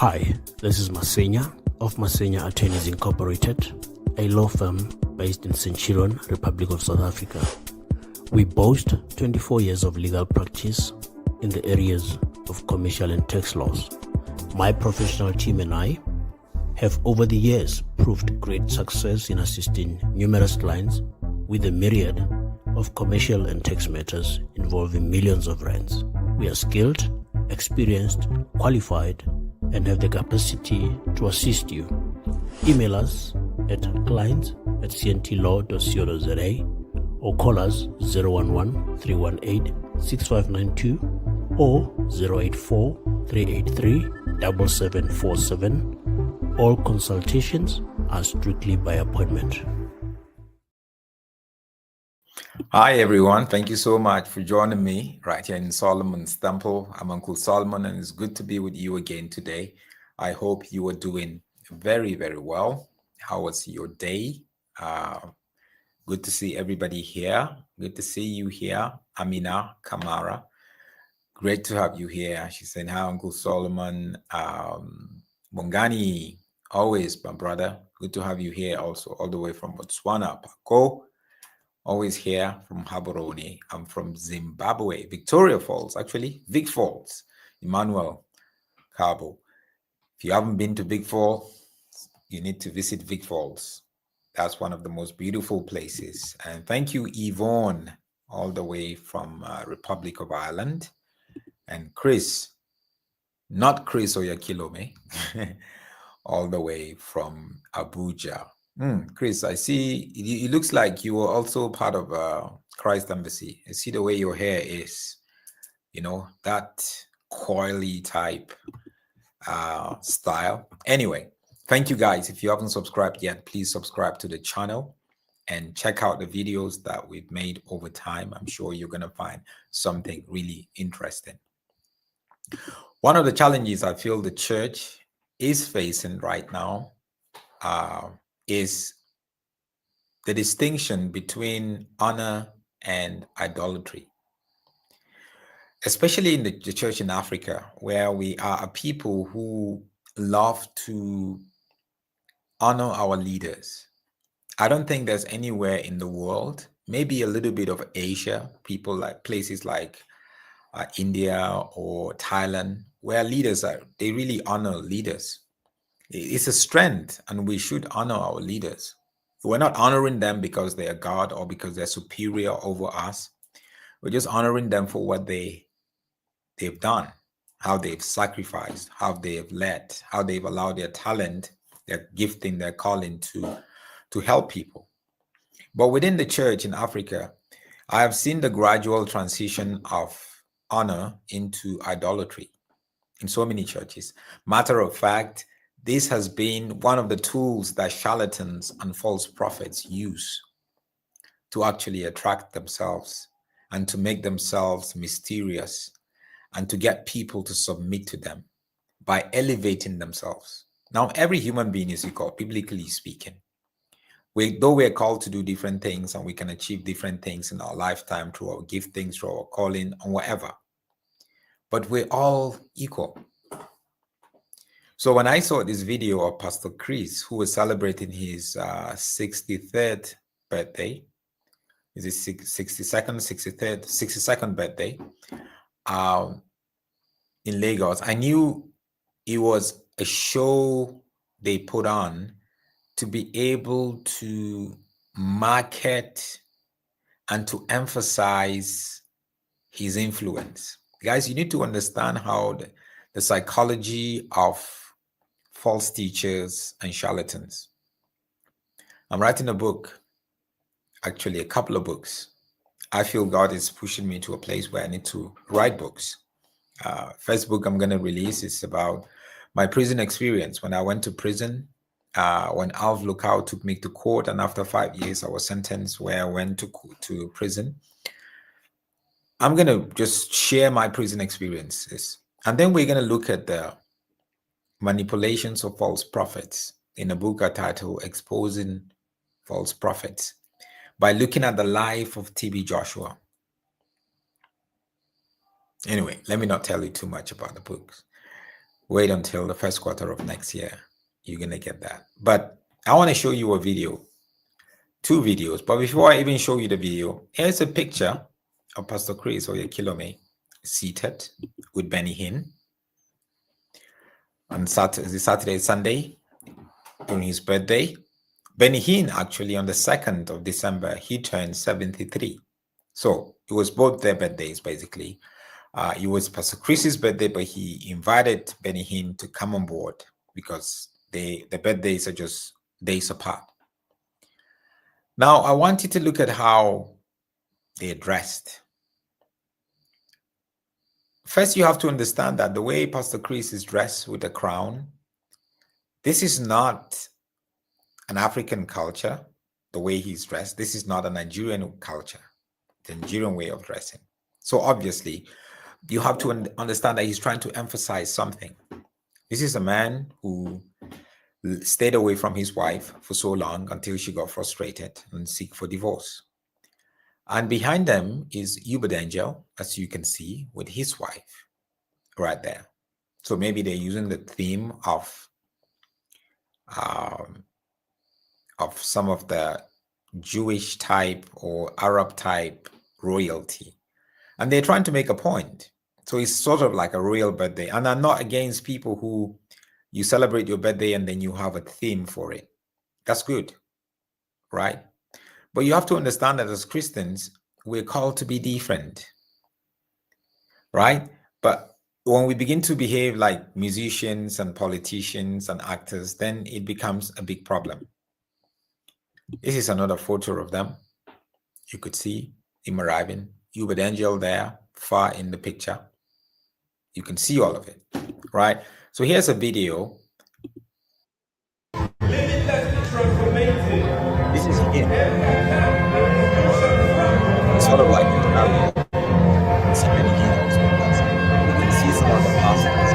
Hi, this is Masenya of Masenya Attorneys Incorporated, a law firm based in Centurion, Republic of South Africa. We boast 24 years of legal practice in the areas of commercial and tax laws. My professional team and I have over the years proved great success in assisting numerous clients with a myriad of commercial and tax matters involving millions of rands. We are skilled, experienced, qualified, and have the capacity to assist you. Email us at clients@cntlaw.co.za or call us 011-318-6592 or 084-383-7747. All consultations are strictly by appointment. Hi, everyone. Thank you so much for joining me right here in Solomon's Temple. I'm Uncle Solomon, and it's good to be with you again today. I hope you are doing very, very well. How was your day? Good to see everybody here. Good to see you here. Amina Kamara. Great to have you here. She said, hi, Uncle Solomon. Mongani, always my brother. Good to have you here also, all the way from Botswana. Pako. Always here from Gaborone. I'm from Zimbabwe, Victoria Falls, actually, Vic Falls, Emmanuel Cabo. If you haven't been to Vic Falls, you need to visit Vic Falls. That's one of the most beautiful places. And thank you, Yvonne, all the way from Republic of Ireland. And Chris, not Chris Oyakilome, all the way from Abuja. Chris, I see it looks like you were also part of Christ Embassy. I see the way your hair is, that coily type style. Anyway, thank you guys. If you haven't subscribed yet, please subscribe to the channel and check out the videos that we've made over time. I'm sure you're going to find something really interesting. One of the challenges I feel the church is facing right now is the distinction between honor and idolatry, especially in the church in Africa, where we are a people who love to honor our leaders. I don't think there's anywhere in the world, maybe a little bit of Asia, people like places like India or Thailand, where leaders they really honor leaders. It's a strength, and we should honor our leaders. We're not honoring them because they are God or because they're superior over us. We're just honoring them for what they've done, how they've sacrificed, how they've led, how they've allowed their talent, their gifting, their calling to help people. But within the church in Africa, I have seen the gradual transition of honor into idolatry in so many churches. Matter of fact, this has been one of the tools that charlatans and false prophets use to actually attract themselves and to make themselves mysterious and to get people to submit to them by elevating themselves. Now, every human being is equal, biblically speaking. Though we're called to do different things and we can achieve different things in our lifetime through our giftings, through our calling, and whatever, but we're all equal. So when I saw this video of Pastor Chris, who was celebrating his 63rd birthday, is it 62nd birthday in Lagos, I knew it was a show they put on to be able to market and to emphasize his influence. Guys, you need to understand how the psychology of false teachers and charlatans. I'm writing a book, actually a couple of books. I feel God is pushing me to a place where I need to write books. First book I'm going to release is about my prison experience. When I went to prison, when Alv Lookout took me to court, and after 5 years I was sentenced where I went to prison. I'm going to just share my prison experiences. And then we're going to look at the manipulations of false prophets in a book I titled Exposing False Prophets by looking at the life of TB Joshua. Anyway, let me not tell you too much about the books. Wait until the first quarter of next year. You're going to get that. But I want to show you a video, 2 videos. But before I even show you the video, here's a picture of Pastor Chris Oyekilome seated with Benny Hinn on Saturday, Sunday, during his birthday. Benny Hinn, actually, on the 2nd of December, he turned 73. So it was both their birthdays, basically. It was Pastor Chris's birthday, but he invited Benny Hinn to come on board because the birthdays are just days apart. Now, I want you to look at how they're dressed. First, you have to understand that the way Pastor Chris is dressed with a crown, this is not an African culture, the way he's dressed. This is not a Nigerian culture, the Nigerian way of dressing. So obviously, you have to understand that he's trying to emphasize something. This is a man who stayed away from his wife for so long until she got frustrated and seek for divorce. And behind them is Angel, as you can see, with his wife right there. So maybe they're using the theme of some of the Jewish type or Arab type royalty. And they're trying to make a point. So it's sort of like a royal birthday. And I'm not against people who you celebrate your birthday and then you have a theme for it. That's good, right? But you have to understand that as Christians, we're called to be different, right? But when we begin to behave like musicians and politicians and actors, then it becomes a big problem. This is another photo of them. You could see him arriving. Angel there, far in the picture. You can see all of it, right? So here's a video. This is Hinn. It's sort of like a travel. See many heroes with us. You can see some of the pastors.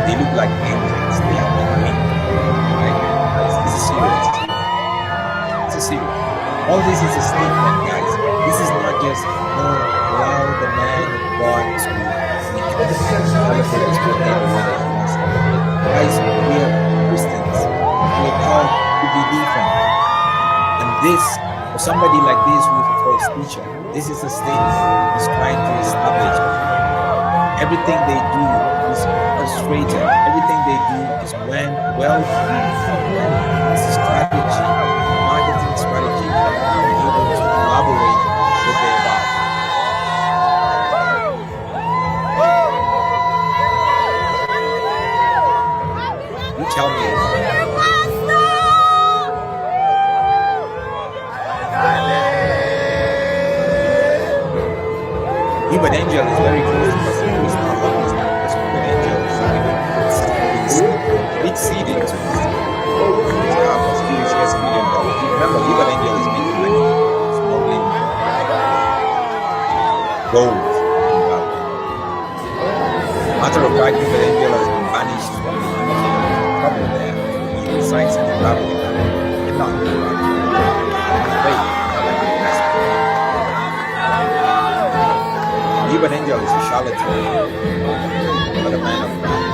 They look like angels. They have the wing. Right? This is serious. It's a serious. All this is a statement, guys. This is not just allow the man of God to celebrate his birthday the way that he wants to celebrate. Guys, we are Christians. We are called to be different. And this, for somebody like this who is a false teacher, this is a statement he's trying to establish. Everything they do is frustrated. Everything they do is well planned. It's a strategy, marketing strategy, to be able to collaborate what they're about. You tell me. But Angel is very close to us. He's not always that person. But Angel is it's seeding to us. Remember, even Angel is making money smuggling gold. Matter of fact, even Angel has been banished from the trouble there. He resides in Zimbabwe. He cannot do that. Even Angel is a charlatan, but a man of God.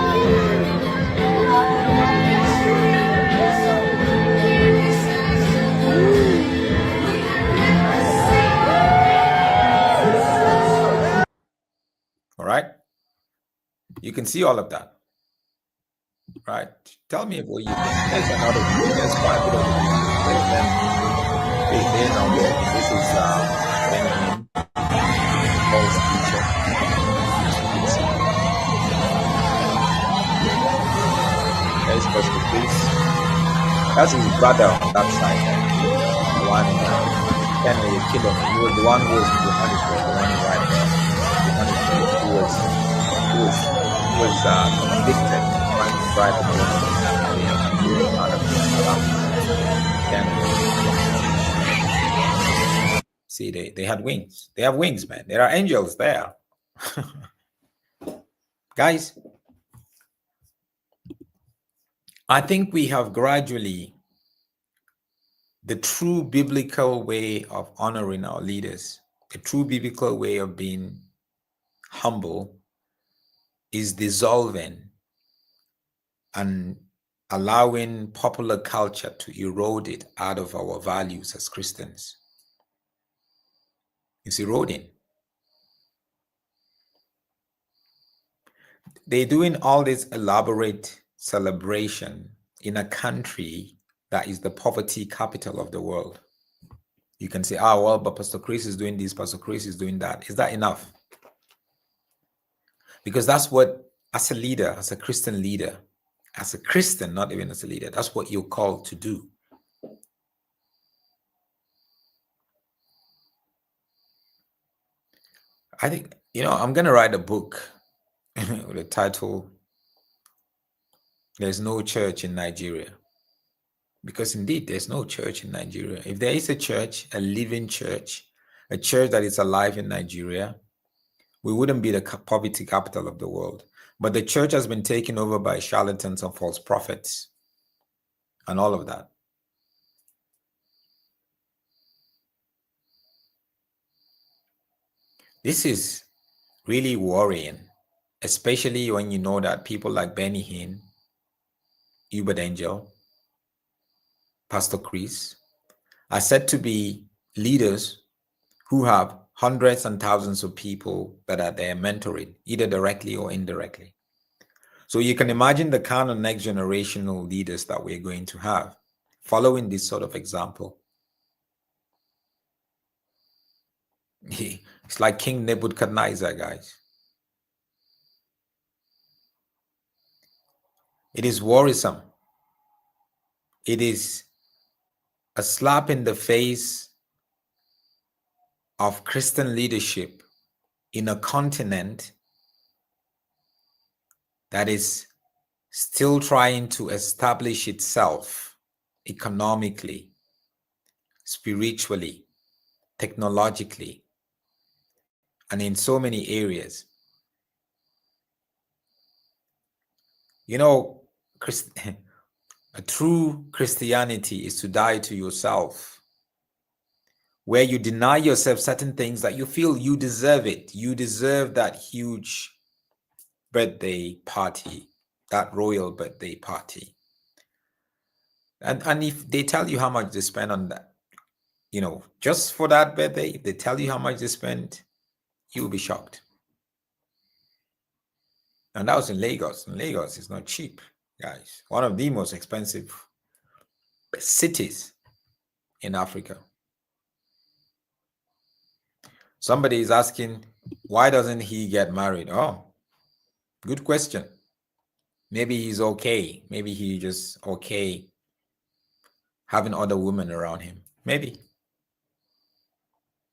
All right? You can see all of that. Right? Tell me what you think. There's another video. There's quite a bit of video. There's them. They're not working. This is Benjamin. False teacher. There's Pastor Chris. That's his brother on that side. The one Hinn Oyekilome. He was the one who was in Johannesburg, the one right there. He was convicted of trying to drive a woman out of Canada. See, they had wings. They have wings, man. There are angels there. Guys, I think we have gradually the true biblical way of honoring our leaders, the true biblical way of being humble is dissolving and allowing popular culture to erode it out of our values as Christians. It's eroding. They're doing all this elaborate celebration in a country that is the poverty capital of the world. You can say, ah, well, but Pastor Chris is doing this, Pastor Chris is doing that. Is that enough? Because that's what, as a leader, as a Christian leader, as a Christian, not even as a leader, that's what you're called to do. I think, I'm going to write a book with the title, There's No Church in Nigeria. Because indeed, there's no church in Nigeria. If there is a church, a living church, a church that is alive in Nigeria, we wouldn't be the poverty capital of the world. But the church has been taken over by charlatans and false prophets and all of that. This is really worrying, especially when you know that people like Benny Hinn, Hubert Angel, Pastor Chris are said to be leaders who have hundreds and thousands of people that are there mentoring, either directly or indirectly. So you can imagine the kind of next generational leaders that we're going to have following this sort of example. It's like King Nebuchadnezzar, guys. It is worrisome. It is a slap in the face of Christian leadership in a continent that is still trying to establish itself economically, spiritually, technologically, and in so many areas. A true Christianity is to die to yourself, where you deny yourself certain things that you feel you deserve it. You deserve that huge birthday party, that royal birthday party. And if they tell you how much they spend on that, just for that birthday, if they tell you how much they spent, you'll be shocked. And that was in Lagos. And Lagos is not cheap, guys. One of the most expensive cities in Africa. Somebody is asking, why doesn't he get married? Oh, good question. Maybe he's okay. Maybe he's just okay having other women around him. Maybe.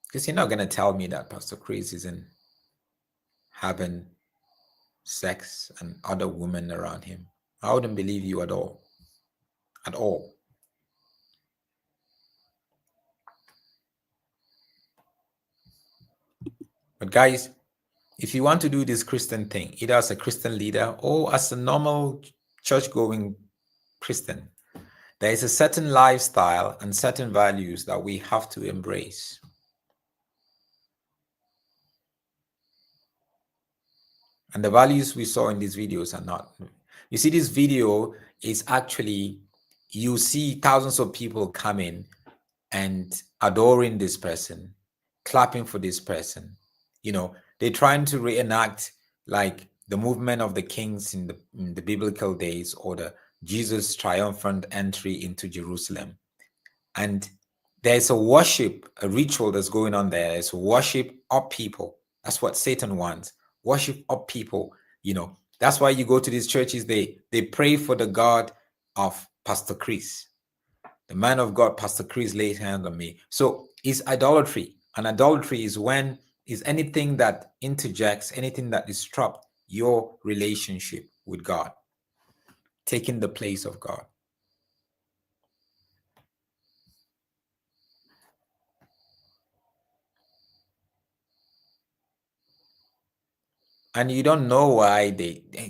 Because you're not going to tell me that Pastor Chris isn't having sex and other women around him. I wouldn't believe you at all. At all. But guys, if you want to do this Christian thing, either as a Christian leader or as a normal church-going Christian, there is a certain lifestyle and certain values that we have to embrace. And the values we saw in these videos are not. You see, this video is actually, you see thousands of people coming and adoring this person, clapping for this person. They're trying to reenact like the movement of the kings in the biblical days, or the Jesus triumphant entry into Jerusalem. And there's a worship, a ritual that's going on there. It's worship of people. That's what Satan wants. Worship of people. That's why you go to these churches, they pray for the God of Pastor Chris. The man of God, Pastor Chris, laid hands on me. So it's idolatry. And idolatry is anything that interjects, anything that disrupts your relationship with God, taking the place of God. And you don't know why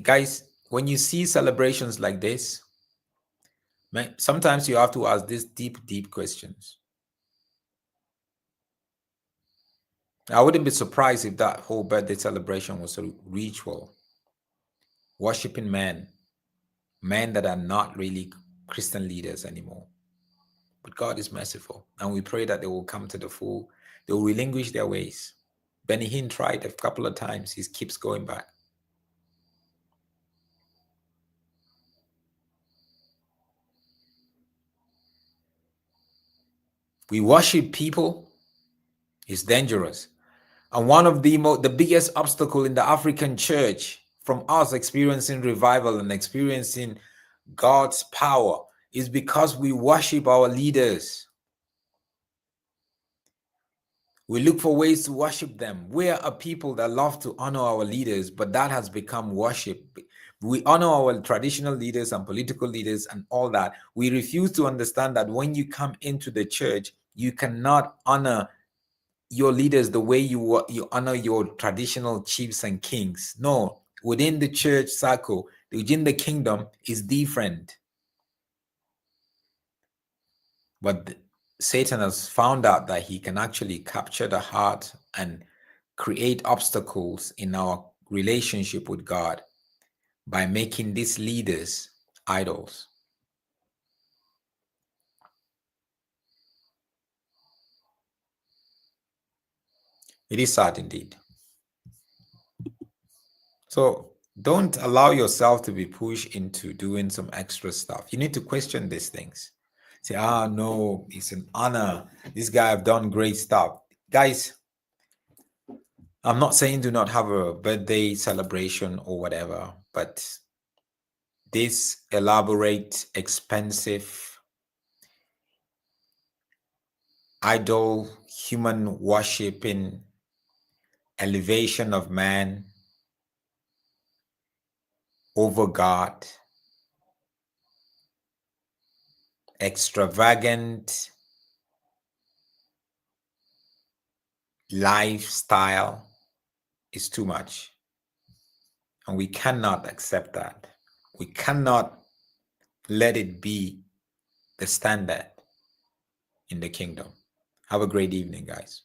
guys, when you see celebrations like this, sometimes you have to ask these deep questions. I wouldn't be surprised if that whole birthday celebration was a ritual. worshiping men that are not really Christian leaders anymore. But God is merciful, and we pray that they will come to the full, they will relinquish their ways. Hinn tried a couple of times, he keeps going back. We worship people is dangerous. And one of the biggest obstacle in the African church from us experiencing revival and experiencing God's power is because we worship our leaders. We look for ways to worship them. We are a people that love to honor our leaders, but that has become worship. We honor our traditional leaders and political leaders and all that. We refuse to understand that when you come into the church, you cannot honor your leaders the way you honor your traditional chiefs and kings. No, within the church circle, within the kingdom is different. But Satan has found out that he can actually capture the heart and create obstacles in our relationship with God by making these leaders idols. It is sad indeed. So don't allow yourself to be pushed into doing some extra stuff. You need to question these things. Say, no, it's an honor. This guy have done great stuff. Guys, I'm not saying do not have a birthday celebration or whatever, but this elaborate, expensive, idol, human worshipping, elevation of man over God, extravagant lifestyle is too much. And we cannot accept that. We cannot let it be the standard in the kingdom. Have a great evening, guys.